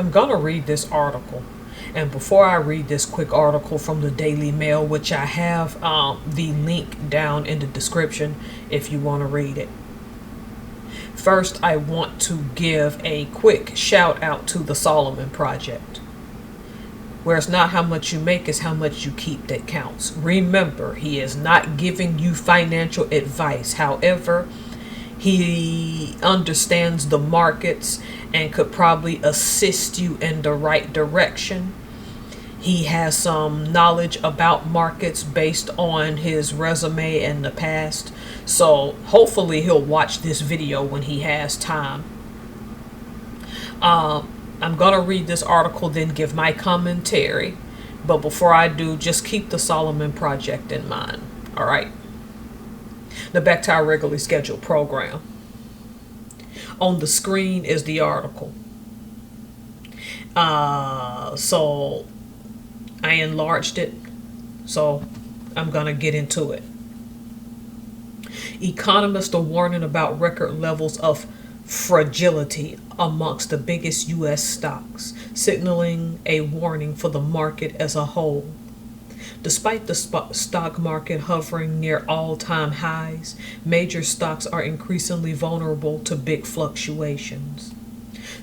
I'm going to read this article. And before I read this quick article from the Daily Mail, which I have the link down in the description if you want to read it. First, I want to give a quick shout out to the Solomon Project, where it's not how much you make, it's how much you keep that counts. Remember, he is not giving you financial advice. However, he understands the markets and could probably assist you in the right direction. He has some knowledge about markets based on his resume in the past. So hopefully he'll watch this video when he has time. I'm going to read this article, then give my commentary. But before I do, just keep the Solomon Project in mind. All right. Now back to our regularly scheduled program. On the screen is the article. So I enlarged it. So I'm going to get into it. Economists are warning about record levels of fragility amongst the biggest U.S. stocks, signaling a warning for the market as a whole. Despite the stock market hovering near all-time highs, major stocks are increasingly vulnerable to big fluctuations.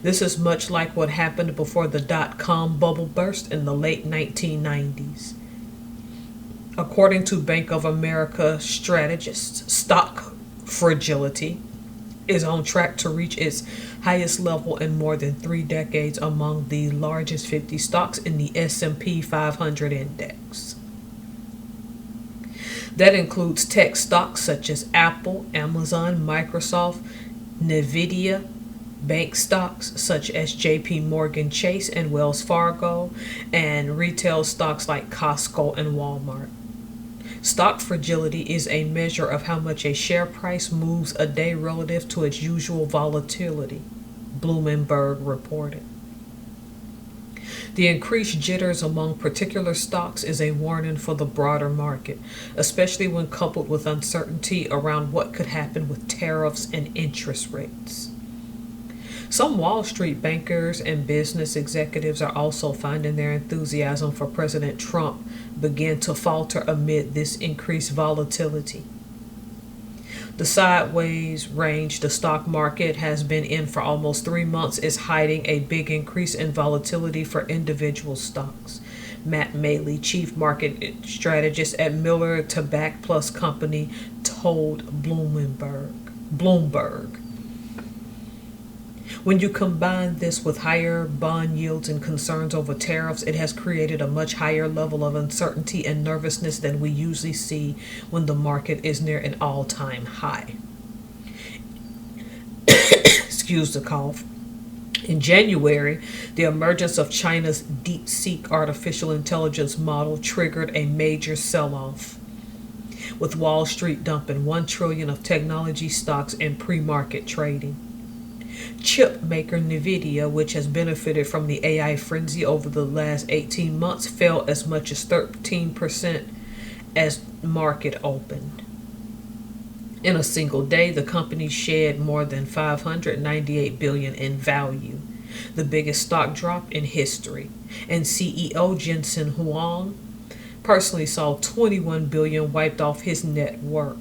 This is much like what happened before the dot-com bubble burst in the late 1990s. According to Bank of America strategists, stock fragility is on track to reach its highest level in more than 3 decades among the largest 50 stocks in the S&P 500 index. That includes tech stocks such as Apple, Amazon, Microsoft, Nvidia, bank stocks such as JP Morgan Chase and Wells Fargo, and retail stocks like Costco and Walmart. Stock fragility is a measure of how much a share price moves a day relative to its usual volatility, Bloomberg reported. The increased jitters among particular stocks is a warning for the broader market, especially when coupled with uncertainty around what could happen with tariffs and interest rates. Some Wall Street bankers and business executives are also finding their enthusiasm for President Trump begin to falter amid this increased volatility. The sideways range the stock market has been in for almost 3 months is hiding a big increase in volatility for individual stocks. Matt Maley, chief market strategist at Miller Tabak Plus Company, told Bloomberg. When you combine this with higher bond yields and concerns over tariffs, it has created a much higher level of uncertainty and nervousness than we usually see when the market is near an all-time high. Excuse the cough. In January, the emergence of China's DeepSeek artificial intelligence model triggered a major sell-off, with Wall Street dumping $1 trillion of technology stocks in pre-market trading. Chip maker Nvidia, which has benefited from the AI frenzy over the last 18 months, fell as much as 13% as market opened. In a single day, the company shed more than $598 billion in value, the biggest stock drop in history, and CEO Jensen Huang personally saw $21 billion wiped off his net worth.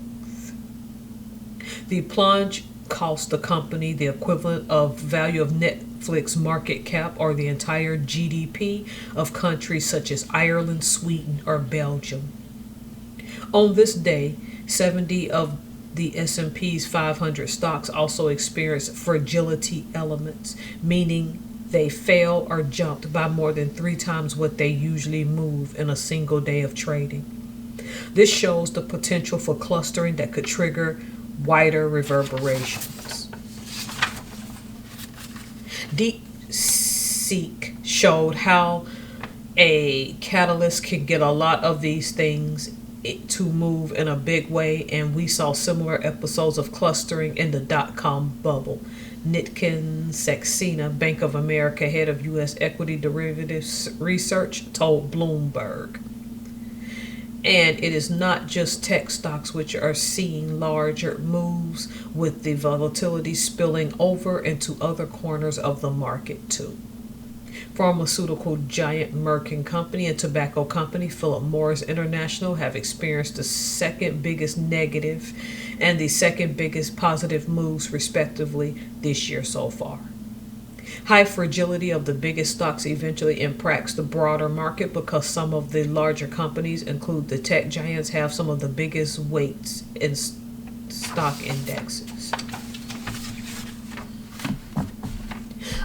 The plunge cost the company the equivalent of value of Netflix market cap or the entire GDP of countries such as Ireland, Sweden, or Belgium. On this day, 70 of the S&P's 500 stocks also experienced fragility elements, meaning they fell or jumped by more than 3 times what they usually move in a single day of trading. This shows the potential for clustering that could trigger wider reverberations. DeepSeek showed how a catalyst can get a lot of these things to move in a big way, and we saw similar episodes of clustering in the dot-com bubble. Nitin Saxena, Bank of America head of U.S. equity derivatives research, told Bloomberg. And it is not just tech stocks which are seeing larger moves, with the volatility spilling over into other corners of the market too. Pharmaceutical giant Merck and Company and tobacco company Philip Morris International have experienced the second biggest negative and the second biggest positive moves, respectively, this year so far. High fragility of the biggest stocks eventually impacts the broader market because some of the larger companies, include the tech giants, have some of the biggest weights in stock indexes.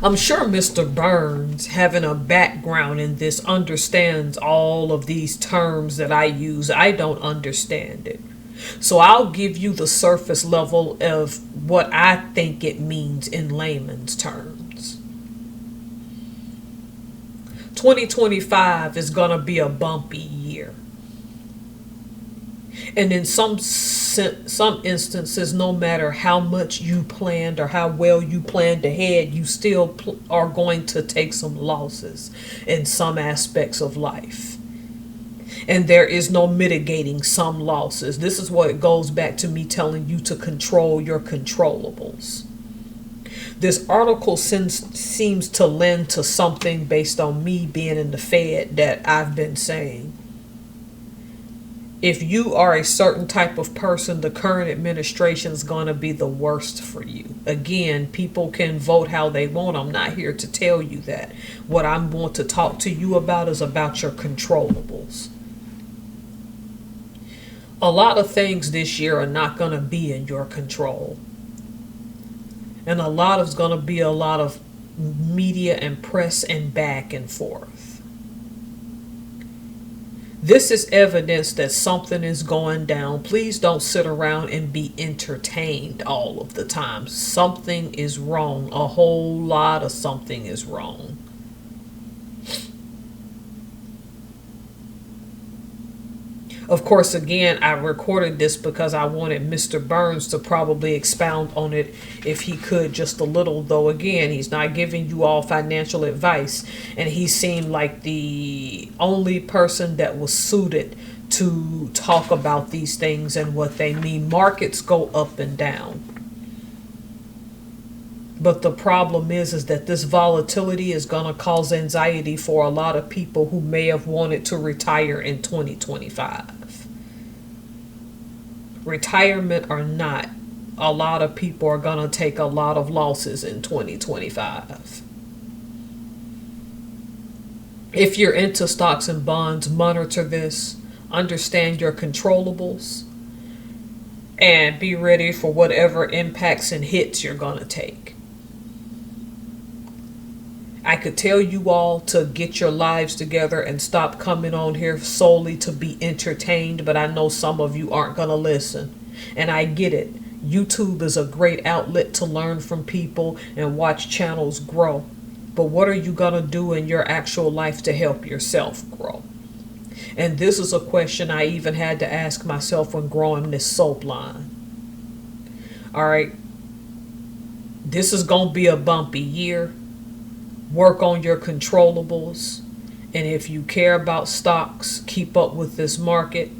I'm sure Mr. Burns, having a background in this, understands all of these terms that I use. I don't understand it. So I'll give you the surface level of what I think it means in layman's terms. 2025 is going to be a bumpy year. And in some instances, no matter how much you planned or how well you planned ahead, you still are going to take some losses in some aspects of life. And there is no mitigating some losses. This is what it goes back to me telling you to control your controllables. This article seems to lend to something based on me being in the Fed that I've been saying. If you are a certain type of person, the current administration is going to be the worst for you. Again, people can vote how they want. I'm not here to tell you that. What I want to talk to you about is about your controllables. A lot of things this year are not going to be in your control. And a lot is going to be a lot of media and press and back and forth. This is evidence that something is going down. Please don't sit around and be entertained all of the time. Something is wrong. A whole lot of something is wrong. Of course, again, I recorded this because I wanted Mr. Burns to probably expound on it if he could, just a little, though again, he's not giving you all financial advice, and he seemed like the only person that was suited to talk about these things and what they mean. Markets go up and down. But the problem is that this volatility is going to cause anxiety for a lot of people who may have wanted to retire in 2025. Retirement or not, a lot of people are going to take a lot of losses in 2025. If you're into stocks and bonds, monitor this, understand your controllables, and be ready for whatever impacts and hits you're going to take. I could tell you all to get your lives together and stop coming on here solely to be entertained, but I know some of you aren't going to listen. And I get it. YouTube is a great outlet to learn from people and watch channels grow. But what are you going to do in your actual life to help yourself grow? And this is a question I even had to ask myself when growing this soap line. All right. This is going to be a bumpy year. Work on your controllables, and if you care about stocks, keep up with this market,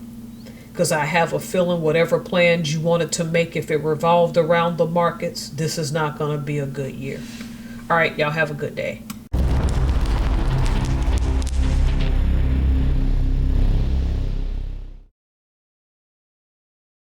because I have a feeling whatever plans you wanted to make, if it revolved around the markets, this is not going to be a good year. All right, y'all have a good day.